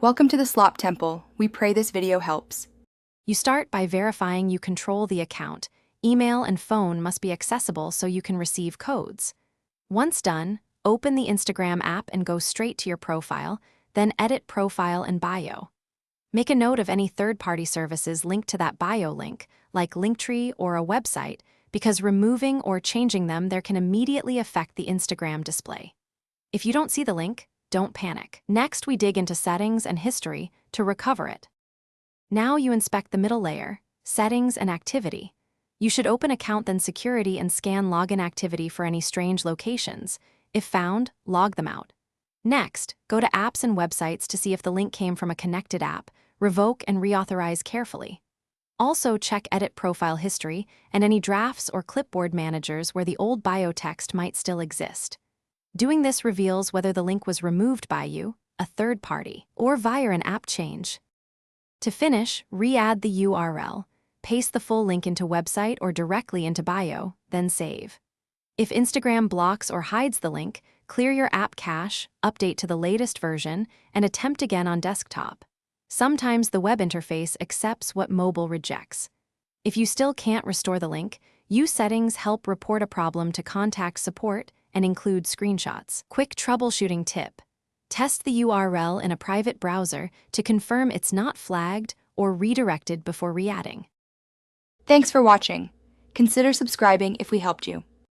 Welcome to the Slop Temple. We pray this video helps. You start by verifying you control the account. Email and phone must be accessible so you can receive codes. Once done, open the Instagram app and go straight to your profile, then edit profile and bio. Make a note of any third-party services linked to that bio link, like Linktree or a website, because removing or changing them there can immediately affect the Instagram display. If you don't see the link, don't panic. Next, we dig into settings and history to recover it. Now you inspect the middle layer, settings and activity. You should open account then security and scan login activity for any strange locations. If found, log them out. Next, go to apps and websites to see if the link came from a connected app, revoke and reauthorize carefully. Also check edit profile history and any drafts or clipboard managers where the old bio text might still exist. Doing this reveals whether the link was removed by you, a third party, or via an app change. To finish, re-add the URL, paste the full link into website or directly into bio, then save. If Instagram blocks or hides the link, clear your app cache, update to the latest version, and attempt again on desktop. Sometimes the web interface accepts what mobile rejects. If you still can't restore the link, use settings help report a problem to contact support and include screenshots. Quick troubleshooting tip. Test the URL in a private browser to confirm it's not flagged or redirected before re-adding. Thanks for watching. Consider subscribing if we helped you.